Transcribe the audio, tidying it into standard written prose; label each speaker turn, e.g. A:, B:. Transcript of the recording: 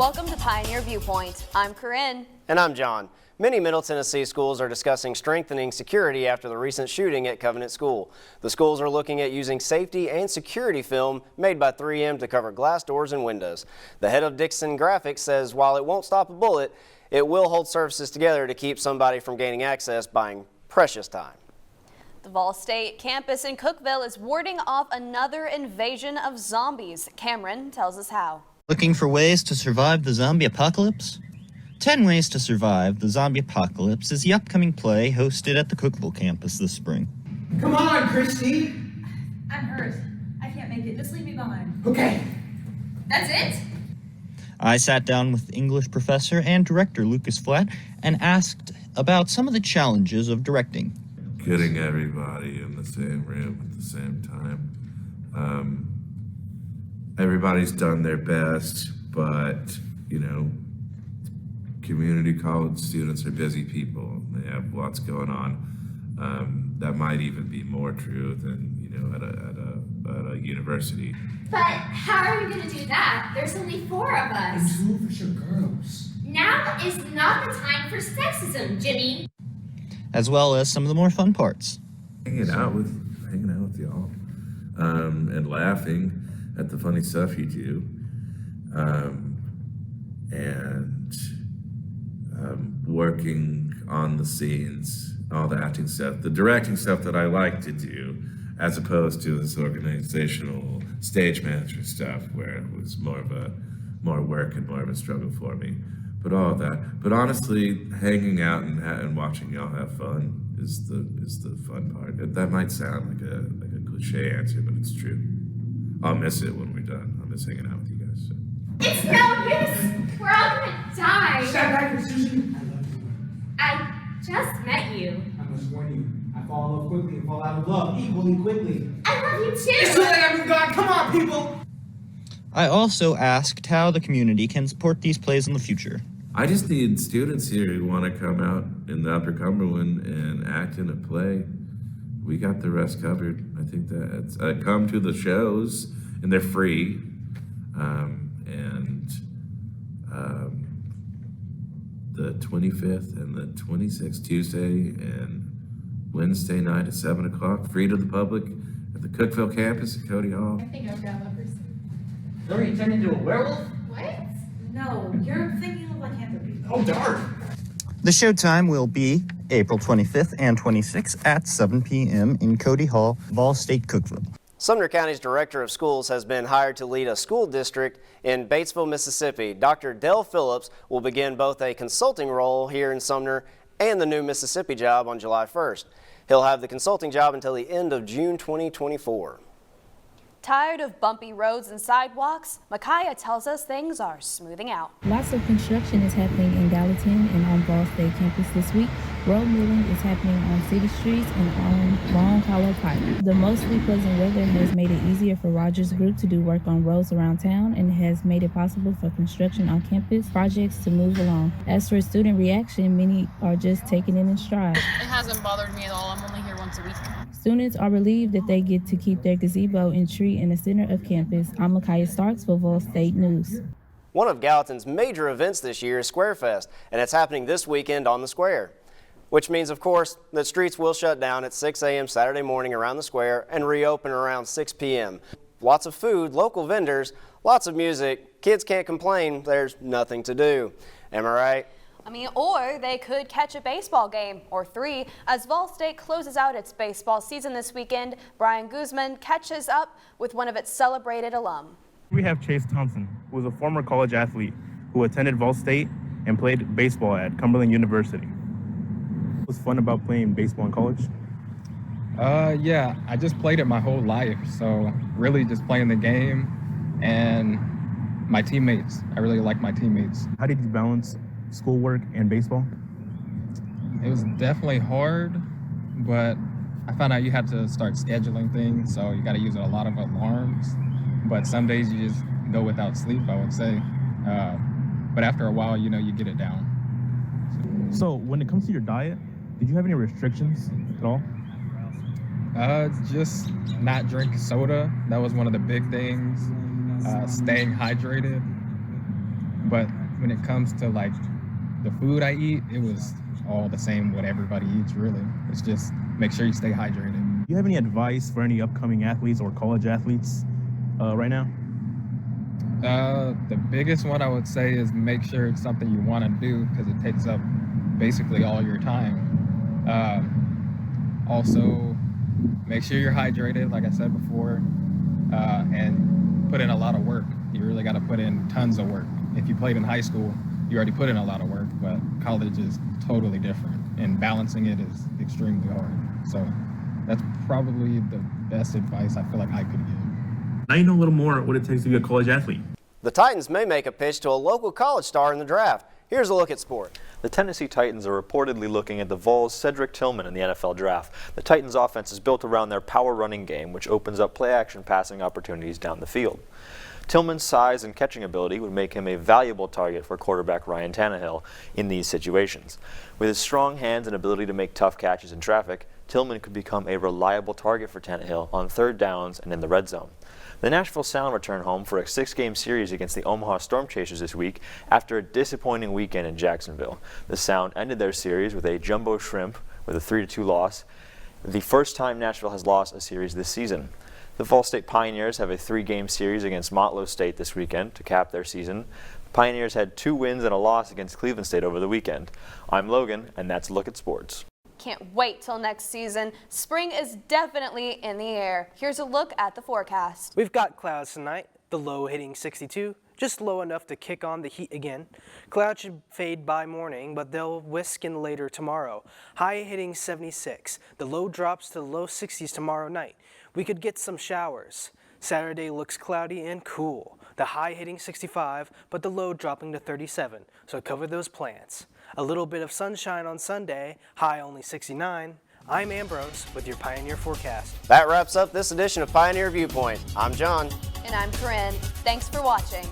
A: Welcome to Pioneer Viewpoint. I'm Corrine.
B: And I'm Jon. Many Middle Tennessee schools are discussing strengthening security after the recent shooting at Covenant School. The schools are looking at using safety and security film made by 3M to cover glass doors and windows. The head of Dixon Graphics says while it won't stop a bullet, it will hold surfaces together to keep somebody from gaining access buying precious time.
A: The Vol State campus in Cookeville is warding off another invasion of zombies. Cameron tells us how.
C: Looking for ways to survive the zombie apocalypse? 10 Ways to Survive the Zombie Apocalypse is the upcoming play hosted at the Cookeville campus this spring.
D: Come on, Christy!
E: I'm hurt. I can't make it. Just leave me behind.
D: Okay.
E: That's it?
C: I sat down with English professor and director Lucas Flatt and asked about some of the challenges of directing.
F: Getting everybody in the same room at the same time. Everybody's done their best, but, community college students are busy people. They have lots going on. That might even be more true than, at a university.
G: But how are we going to do that? There's only 4 of us.
D: It's room for some girls.
G: Now is not the time for sexism, Jimmy.
C: As well as some of the more fun parts.
F: Hanging out with y'all, and laughing at the funny stuff you do, and working on the scenes, all the acting stuff, the directing stuff that I like to do, as opposed to this organizational stage manager stuff where it was more work and more of a struggle for me. But all of that. But honestly, hanging out and watching y'all have fun is the fun part. That might sound like a cliche answer, but it's true. I'll miss it when we're done. I'll miss hanging out with you guys. So.
G: It's no use. We're all gonna die.
D: Stand back, Susan. I love you.
G: I just met you.
D: I must warn you, I fall in love quickly and fall out of love equally quickly.
G: I love you
D: It's
G: too.
D: too late, I moved on. Come on, people.
C: I also asked how the community can support these plays in the future.
F: I just need students here who want to come out in the Upper Cumberland and act in a play. We got the rest covered. I think that's come to the shows, and they're free. The 25th and the 26th, Tuesday and Wednesday night at 7 o'clock, free to the public at the Cookeville campus at Cody Hall.
E: I think I've got my person.
D: Are you turning into a werewolf?
E: What? No, you're thinking of like lycanthropy.
D: Oh, darn.
C: The showtime will be April 25th and 26th at 7 p.m. in Cody Hall, Vol State, Cookeville.
B: Sumner County's Director of Schools has been hired to lead a school district in Batesville, Mississippi. Dr. Dell Phillips will begin both a consulting role here in Sumner and the new Mississippi job on July 1st. He'll have the consulting job until the end of June 2024.
A: Tired of bumpy roads and sidewalks? Micaiah tells us things are smoothing out.
H: Lots of construction is happening in Gallatin and on Ball State campus this week. Road milling is happening on city streets and on Long Hollow Pike. The mostly pleasant weather has made it easier for Rogers Group to do work on roads around town and has made it possible for construction on campus projects to move along. As for student reaction, many are just taking it in stride.
I: It hasn't bothered me at all. I'm only here once a week.
H: Students are relieved that they get to keep their gazebo and tree in the center of campus. I'm Micaiah Starks for Vol State News.
B: One of Gallatin's major events this year is Square Fest, and it's happening this weekend on the square. Which means, of course, that streets will shut down at 6 a.m. Saturday morning around the square and reopen around 6 p.m. Lots of food, local vendors, lots of music. Kids can't complain. There's nothing to do. Am I right?
A: Or they could catch a baseball game or 3. As Vol State closes out its baseball season this weekend, Brian Guzman catches up with one of its celebrated alum.
J: We have Chase Thompson, who is a former college athlete who attended Vol State and played baseball at Cumberland University. What's fun about playing baseball in college?
K: Yeah, I just played it my whole life, so really just playing the game and my teammates. I really like my teammates.
J: How did you balance schoolwork and baseball?
K: It was definitely hard, but I found out you had to start scheduling things, so you got to use a lot of alarms. But some days you just go without sleep, I would say. But after a while, you get it down.
J: So when it comes to your diet, did you have any restrictions at all?
K: Just not drink soda. That was one of the big things. Staying hydrated. But when it comes to like the food I eat, it was all the same what everybody eats really. It's just make sure you stay hydrated.
J: Do you have any advice for any upcoming athletes or college athletes right now?
K: The biggest one I would say is make sure it's something you want to do because it takes up basically all your time. Also, make sure you're hydrated, like I said before, and put in a lot of work. You really got to put in tons of work. If you played in high school, you already put in a lot of work, but college is totally different, and balancing it is extremely hard. So that's probably the best advice I feel like I could give.
J: Now you know a little more what it takes to be a college athlete.
B: The Titans may make a pitch to a local college star in the draft. Here's a look at sport.
L: The Tennessee Titans are reportedly looking at the Vols' Cedric Tillman in the NFL draft. The Titans' offense is built around their power running game, which opens up play-action passing opportunities down the field. Tillman's size and catching ability would make him a valuable target for quarterback Ryan Tannehill in these situations. With his strong hands and ability to make tough catches in traffic, Tillman could become a reliable target for Tannehill on third downs and in the red zone. The Nashville Sound return home for a 6-game series against the Omaha Storm Chasers this week after a disappointing weekend in Jacksonville. The Sound ended their series with a jumbo shrimp with a 3-2 loss, the first time Nashville has lost a series this season. The Fall State Pioneers have a 3-game series against Motlow State this weekend to cap their season. The Pioneers had 2 wins and a loss against Cleveland State over the weekend. I'm Logan, and that's a look at sports.
A: Can't wait till next season. Spring is definitely in the air. Here's a look at the forecast.
M: We've got clouds tonight, the low hitting 62, just low enough to kick on the heat again. Clouds should fade by morning, but they'll whisk in later tomorrow. High hitting 76, the low drops to the low 60s tomorrow night. We could get some showers. Saturday looks cloudy and cool. The high hitting 65, but the low dropping to 37, so cover those plants. A little bit of sunshine on Sunday, high only 69. I'm Ambrose with your Pioneer forecast.
B: That wraps up this edition of Pioneer Viewpoint. I'm John.
A: And I'm Corrine. Thanks for watching.